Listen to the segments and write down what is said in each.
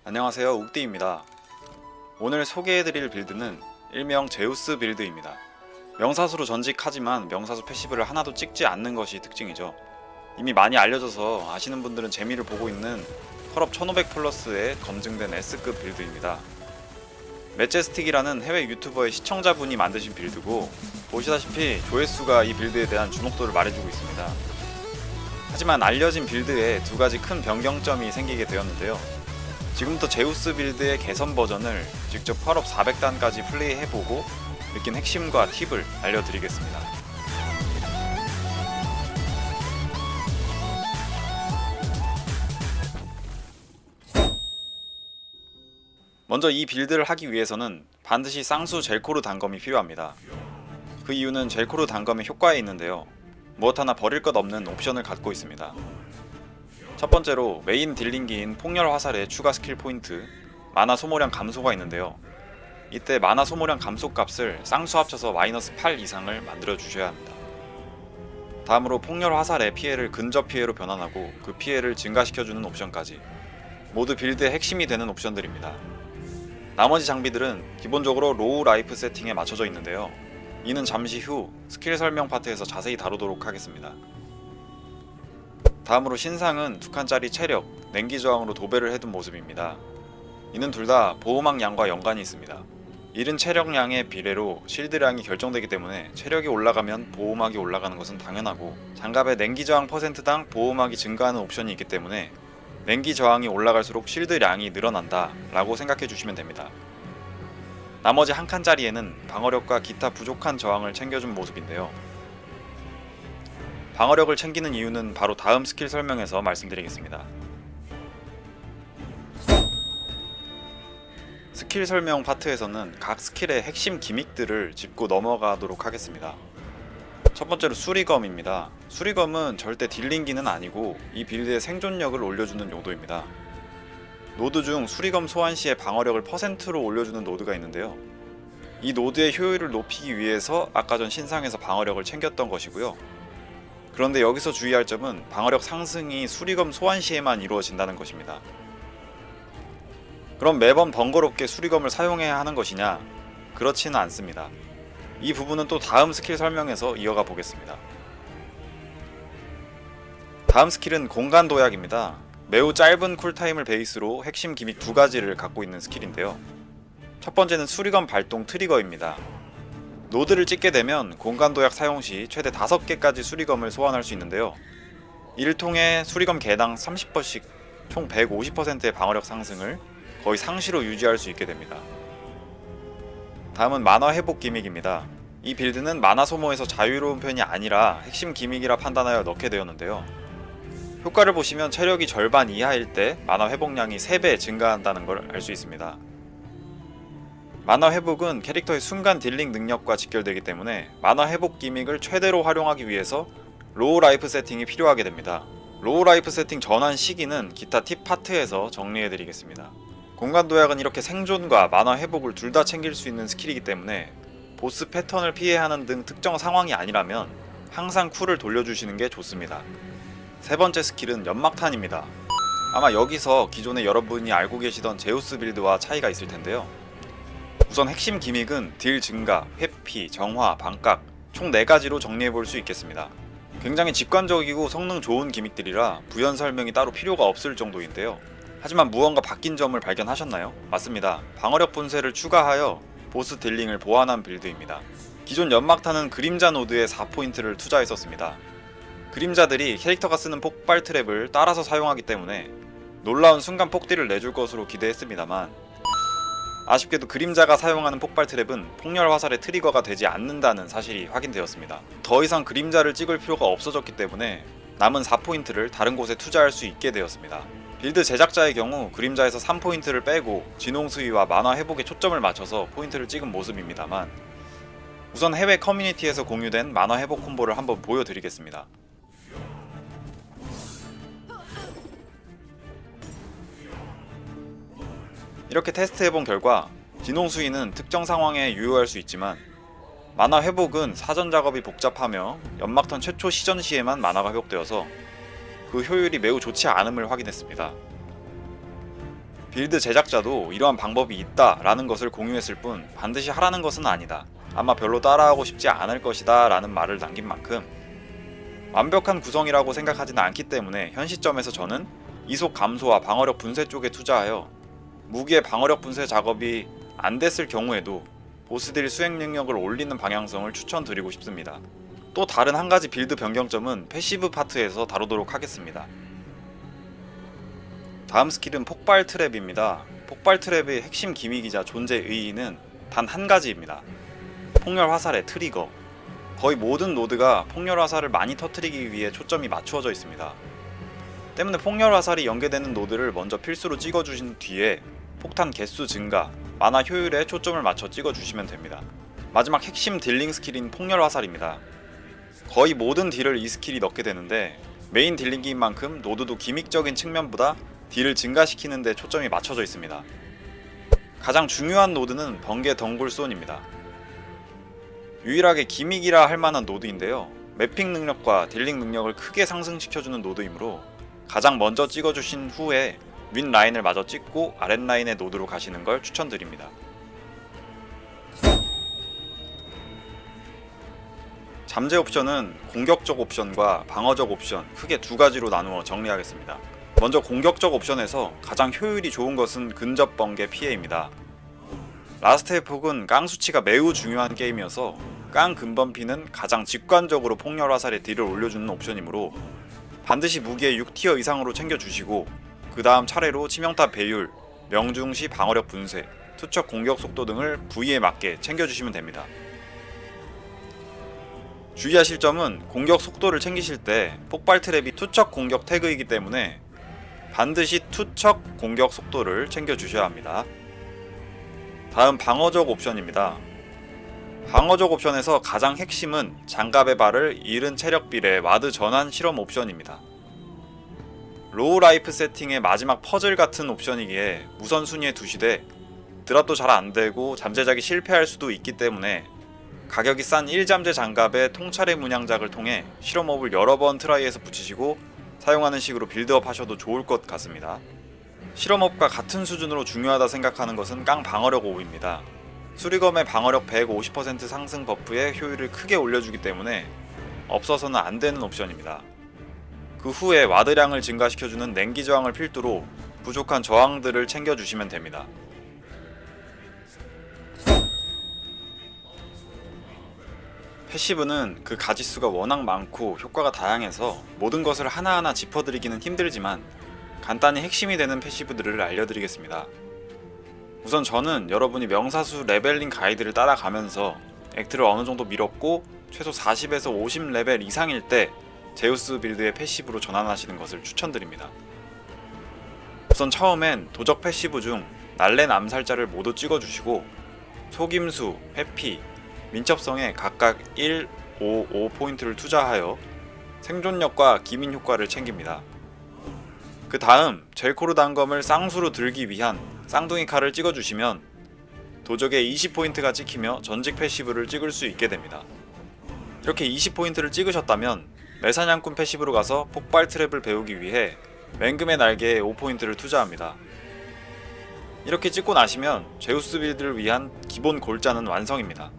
안녕하세요, 욱디입니다. 오늘 소개해드릴 빌드는 일명 제우스 빌드입니다. 명사수로 전직하지만 명사수 패시브를 하나도 찍지 않는 것이 특징이죠. 이미 많이 알려져서 아시는 분들은 재미를 보고 있는 펄업 1500 플러스의 검증된 S급 빌드입니다. 매제스틱이라는 해외 유튜버의 시청자분이 만드신 빌드고, 보시다시피 조회수가 이 빌드에 대한 주목도를 말해주고 있습니다. 하지만 알려진 빌드에 두 가지 큰 변경점이 생기게 되었는데요. 지금부터 제우스 빌드의 개선 버전을 직접 펄업 400단까지 플레이해보고 느낀 핵심과 팁을 알려드리겠습니다. 먼저 이 빌드를 하기 위해서는 반드시 쌍수 젤코르 단검이 필요합니다. 그 이유는 젤코르 단검의 효과에 있는데요. 무엇 하나 버릴 것 없는 옵션을 갖고 있습니다. 첫 번째로 메인 딜링기인 폭렬 화살의 추가 스킬 포인트, 마나 소모량 감소가 있는데요. 이때 마나 소모량 감소 값을 쌍수 합쳐서 마이너스 8 이상을 만들어 주셔야 합니다. 다음으로 폭렬 화살의 피해를 근접 피해로 변환하고 그 피해를 증가시켜주는 옵션까지 모두 빌드의 핵심이 되는 옵션들입니다. 나머지 장비들은 기본적으로 로우 라이프 세팅에 맞춰져 있는데요. 이는 잠시 후 스킬 설명 파트에서 자세히 다루도록 하겠습니다. 다음으로 신상은 2칸짜리 체력, 냉기 저항으로 도배를 해둔 모습입니다. 이는 둘 다 보호막량과 연관이 있습니다. 이른 체력량의 비례로 실드량이 결정되기 때문에 체력이 올라가면 보호막이 올라가는 것은 당연하고, 장갑의 냉기 저항 퍼센트당 보호막이 증가하는 옵션이 있기 때문에 냉기 저항이 올라갈수록 실드량이 늘어난다 라고 생각해 주시면 됩니다. 나머지 한 칸짜리에는 방어력과 기타 부족한 저항을 챙겨준 모습인데요. 방어력을 챙기는 이유는 바로 다음 스킬 설명에서 말씀드리겠습니다. 스킬 설명 파트에서는 각 스킬의 핵심 기믹들을 짚고 넘어가도록 하겠습니다. 첫 번째로 수리검입니다. 수리검은 절대 딜링기는 아니고 이 빌드의 생존력을 올려주는 용도입니다. 노드 중 수리검 소환 시의 방어력을 %로 올려주는 노드가 있는데요. 이 노드의 효율을 높이기 위해서 아까 전 신상에서 방어력을 챙겼던 것이고요. 그런데 여기서 주의할 점은 방어력 상승이 수리검 소환 시에만 이루어진다는 것입니다. 그럼 매번 번거롭게 수리검을 사용해야 하는 것이냐? 그렇지는 않습니다. 이 부분은 또 다음 스킬 설명에서 이어가 보겠습니다. 다음 스킬은 공간 도약입니다. 매우 짧은 쿨타임을 베이스로 핵심 기믹 두 가지를 갖고 있는 스킬인데요. 첫 번째는 수리검 발동 트리거입니다. 노드를 찍게 되면 공간 도약 사용 시 최대 5개까지 수리검을 소환할 수 있는데요. 이를 통해 수리검 개당 30%씩 총 150%의 방어력 상승을 거의 상시로 유지할 수 있게 됩니다. 다음은 만화 회복 기믹입니다. 이 빌드는 만화 소모에서 자유로운 편이 아니라 핵심 기믹이라 판단하여 넣게 되었는데요. 효과를 보시면 체력이 절반 이하일 때 만화 회복량이 3배 증가한다는 걸 알 수 있습니다. 만화 회복은 캐릭터의 순간 딜링 능력과 직결되기 때문에 만화 회복 기믹을 최대로 활용하기 위해서 로우 라이프 세팅이 필요하게 됩니다. 로우 라이프 세팅 전환 시기는 기타 팁 파트에서 정리해드리겠습니다. 공간 도약은 이렇게 생존과 만화 회복을 둘 다 챙길 수 있는 스킬이기 때문에 보스 패턴을 피해하는 등 특정 상황이 아니라면 항상 쿨을 돌려주시는 게 좋습니다. 세 번째 스킬은 연막탄입니다. 아마 여기서 기존에 여러분이 알고 계시던 제우스 빌드와 차이가 있을 텐데요. 우선 핵심 기믹은 딜 증가, 회피, 정화, 반각 총 4가지로 정리해볼 수 있겠습니다. 굉장히 직관적이고 성능 좋은 기믹들이라 부연 설명이 따로 필요가 없을 정도인데요. 하지만 무언가 바뀐 점을 발견하셨나요? 맞습니다. 방어력 분쇄를 추가하여 보스 딜링을 보완한 빌드입니다. 기존 연막탄은 그림자 노드에 4포인트를 투자했었습니다. 그림자들이 캐릭터가 쓰는 폭발 트랩을 따라서 사용하기 때문에 놀라운 순간 폭딜을 내줄 것으로 기대했습니다만, 아쉽게도 그림자가 사용하는 폭발 트랩은 폭렬 화살의 트리거가 되지 않는다는 사실이 확인되었습니다. 더 이상 그림자를 찍을 필요가 없어졌기 때문에 남은 4포인트를 다른 곳에 투자할 수 있게 되었습니다. 빌드 제작자의 경우 그림자에서 3포인트를 빼고 진홍 수위와 만화 회복에 초점을 맞춰서 포인트를 찍은 모습입니다만, 우선 해외 커뮤니티에서 공유된 만화 회복 콤보를 한번 보여드리겠습니다. 이렇게 테스트해본 결과 진홍 수위는 특정 상황에 유효할 수 있지만 만화 회복은 사전 작업이 복잡하며 연막턴 최초 시전 시에만 만화가 회복되어서 그 효율이 매우 좋지 않음을 확인했습니다. 빌드 제작자도 이러한 방법이 있다라는 것을 공유했을 뿐 반드시 하라는 것은 아니다. 아마 별로 따라하고 싶지 않을 것이다 라는 말을 남긴 만큼 완벽한 구성이라고 생각하지는 않기 때문에 현 시점에서 저는 이속 감소와 방어력 분쇄 쪽에 투자하여 무기의 방어력 분쇄 작업이 안 됐을 경우에도 보스들 수행 능력을 올리는 방향성을 추천드리고 싶습니다. 또 다른 한 가지 빌드 변경점은 패시브 파트에서 다루도록 하겠습니다. 다음 스킬은 폭발 트랩입니다. 폭발 트랩의 핵심 기믹이자 존재 의의는 단 한 가지입니다. 폭렬 화살의 트리거. 거의 모든 노드가 폭렬 화살을 많이 터뜨리기 위해 초점이 맞추어져 있습니다. 때문에 폭렬 화살이 연계되는 노드를 먼저 필수로 찍어주신 뒤에 폭탄 개수 증가, 만화 효율에 초점을 맞춰 찍어주시면 됩니다. 마지막 핵심 딜링 스킬인 폭렬 화살입니다. 거의 모든 딜을 이 스킬이 넣게 되는데 메인 딜링기인 만큼 노드도 기믹적인 측면보다 딜을 증가시키는 데 초점이 맞춰져 있습니다. 가장 중요한 노드는 번개 덩굴손입니다. 유일하게 기믹이라 할 만한 노드인데요. 매핑 능력과 딜링 능력을 크게 상승시켜주는 노드이므로 가장 먼저 찍어주신 후에 윗 라인을 마저 찍고 아랫 라인의 노드로 가시는 걸 추천드립니다. 잠재 옵션은 공격적 옵션과 방어적 옵션 크게 두 가지로 나누어 정리하겠습니다. 먼저 공격적 옵션에서 가장 효율이 좋은 것은 근접 번개 피해입니다. 라스트 에폭은 깡 수치가 매우 중요한 게임이어서 깡 근범피는 가장 직관적으로 폭렬 화살에 딜을 올려주는 옵션이므로 반드시 무기의 6티어 이상으로 챙겨주시고 그 다음 차례로 치명타 배율, 명중시 방어력 분쇄, 투척 공격 속도 등을 부위에 맞게 챙겨주시면 됩니다. 주의하실 점은 공격 속도를 챙기실 때 폭발 트랩이 투척 공격 태그이기 때문에 반드시 투척 공격 속도를 챙겨주셔야 합니다. 다음 방어적 옵션입니다. 방어적 옵션에서 가장 핵심은 장갑의 발을 잃은 체력 비례 와드 전환 실험 옵션입니다. 로우 라이프 세팅의 마지막 퍼즐 같은 옵션이기에 우선순위에 두시되 드랍도 잘 안되고 잠재작이 실패할 수도 있기 때문에 가격이 싼 1잠재 장갑의 통찰의 문양작을 통해 실험업을 여러 번 트라이해서 붙이시고 사용하는 식으로 빌드업 하셔도 좋을 것 같습니다. 실험업과 같은 수준으로 중요하다 생각하는 것은 깡 방어력 5입니다. 수리검의 방어력 150% 상승 버프의 효율을 크게 올려주기 때문에 없어서는 안되는 옵션입니다. 그 후에 와드량을 증가시켜주는 냉기 저항을 필두로 부족한 저항들을 챙겨주시면 됩니다. 패시브는 그 가지수가 워낙 많고 효과가 다양해서 모든 것을 하나하나 짚어드리기는 힘들지만 간단히 핵심이 되는 패시브들을 알려드리겠습니다. 우선 저는 여러분이 명사수 레벨링 가이드를 따라가면서 액트를 어느정도 밀었고 최소 40에서 50레벨 이상일 때 제우스 빌드의 패시브로 전환하시는 것을 추천드립니다. 우선 처음엔 도적 패시브 중 날랜 암살자를 모두 찍어주시고 속임수, 회피, 민첩성에 각각 1, 5, 5포인트를 투자하여 생존력과 기민 효과를 챙깁니다. 그 다음 젤코르 단검을 쌍수로 들기 위한 쌍둥이 칼을 찍어주시면 도적에 20포인트가 찍히며 전직 패시브를 찍을 수 있게 됩니다. 이렇게 20포인트를 찍으셨다면 매사냥꾼 패시브로 가서 폭발 트랩을 배우기 위해 맹금의 날개에 5포인트를 투자합니다. 이렇게 찍고 나시면 제우스 빌드를 위한 기본 골자는 완성입니다.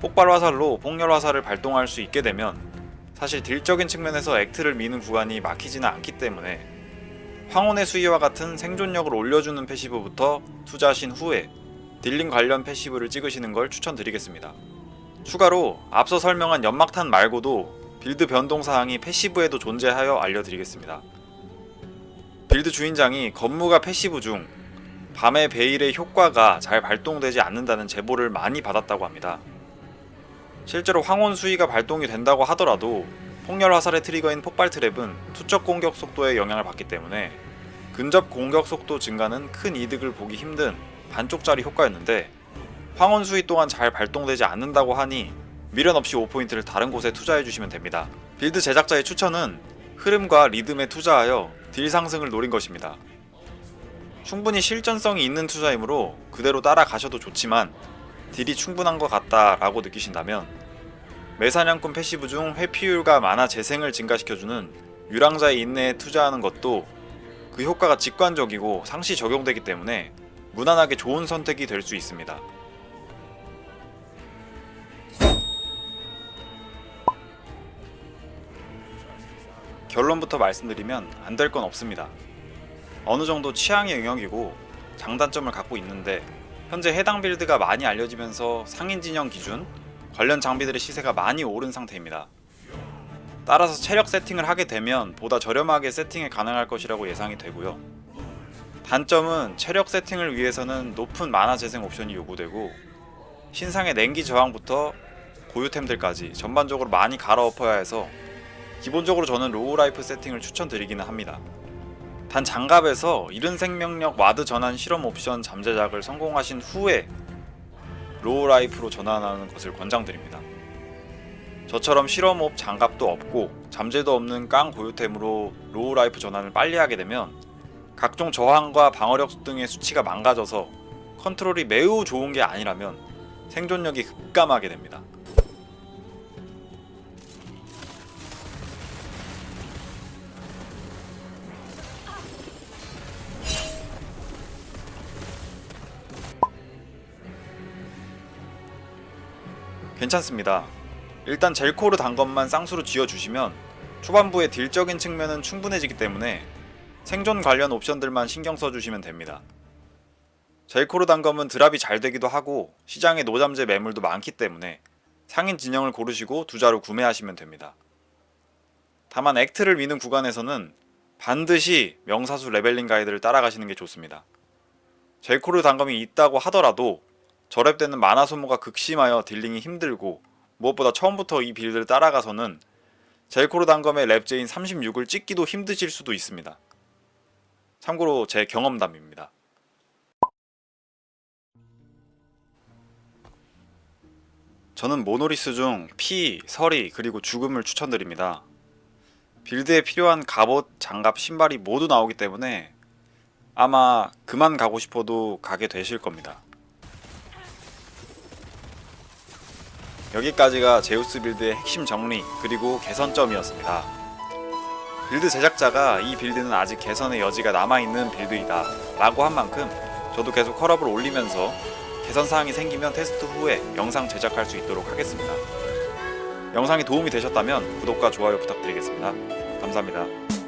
폭발 화살로 폭렬 화살을 발동할 수 있게 되면 사실 딜적인 측면에서 액트를 미는 구간이 막히지는 않기 때문에 황혼의 수위와 같은 생존력을 올려주는 패시브부터 투자하신 후에 딜링 관련 패시브를 찍으시는 걸 추천드리겠습니다. 추가로 앞서 설명한 연막탄 말고도 빌드 변동사항이 패시브에도 존재하여 알려드리겠습니다. 빌드 주인장이 건무가 패시브 중 밤의 베일의 효과가 잘 발동되지 않는다는 제보를 많이 받았다고 합니다. 실제로 황혼 수위가 발동이 된다고 하더라도 폭렬 화살의 트리거인 폭발 트랩은 투척 공격 속도에 영향을 받기 때문에 근접 공격 속도 증가는 큰 이득을 보기 힘든 반쪽짜리 효과였는데 황혼 수위 또한 잘 발동되지 않는다고 하니 미련 없이 5포인트를 다른 곳에 투자해주시면 됩니다. 빌드 제작자의 추천은 흐름과 리듬에 투자하여 딜 상승을 노린 것입니다. 충분히 실전성이 있는 투자이므로 그대로 따라가셔도 좋지만 딜이 충분한 것 같다 라고 느끼신다면 매사냥꾼 패시브 중 회피율과 만화 재생을 증가시켜주는 유랑자의 인내에 투자하는 것도 그 효과가 직관적이고 상시 적용되기 때문에 무난하게 좋은 선택이 될 수 있습니다. 결론부터 말씀드리면 안 될 건 없습니다. 어느 정도 취향의 영역이고 장단점을 갖고 있는데 현재 해당 빌드가 많이 알려지면서 상인 진영 기준 관련 장비들의 시세가 많이 오른 상태입니다. 따라서 체력 세팅을 하게 되면 보다 저렴하게 세팅이 가능할 것이라고 예상이 되고요. 단점은 체력 세팅을 위해서는 높은 만화 재생 옵션이 요구되고 신상의 냉기 저항부터 고유템들까지 전반적으로 많이 갈아엎어야 해서 기본적으로 저는 로우 라이프 세팅을 추천드리기는 합니다. 단 장갑에서 이른 생명력 와드 전환 실험 옵션 잠재작을 성공하신 후에 로우 라이프로 전환하는 것을 권장드립니다. 저처럼 실험옵 장갑도 없고 잠재도 없는 깡 고유템으로 로우 라이프 전환을 빨리 하게 되면 각종 저항과 방어력 등의 수치가 망가져서 컨트롤이 매우 좋은 게 아니라면 생존력이 급감하게 됩니다. 괜찮습니다. 일단 젤코르 단 것만 쌍수로 쥐어주시면 초반부에 딜적인 측면은 충분해지기 때문에 생존 관련 옵션들만 신경 써주시면 됩니다. 젤코르 단검은 드랍이 잘 되기도 하고 시장에 노잠재 매물도 많기 때문에 상인 진영을 고르시고 두자로 구매하시면 됩니다. 다만 액트를 미는 구간에서는 반드시 명사수 레벨링 가이드를 따라가시는 게 좋습니다. 젤코르 단검이 있다고 하더라도 저랩되는 마나 소모가 극심하여 딜링이 힘들고 무엇보다 처음부터 이 빌드를 따라가서는 젤코르 단검의 랩제인 36을 찍기도 힘드실 수도 있습니다. 참고로 제 경험담입니다. 저는 모노리스 중 피, 서리, 그리고 죽음을 추천드립니다. 빌드에 필요한 갑옷, 장갑, 신발이 모두 나오기 때문에 아마 그만 가고 싶어도 가게 되실 겁니다. 여기까지가 제우스 빌드의 핵심 정리 그리고 개선점이었습니다. 빌드 제작자가 이 빌드는 아직 개선의 여지가 남아있는 빌드이다 라고 한 만큼 저도 계속 컬업을 올리면서 개선사항이 생기면 테스트 후에 영상 제작할 수 있도록 하겠습니다. 영상이 도움이 되셨다면 구독과 좋아요 부탁드리겠습니다. 감사합니다.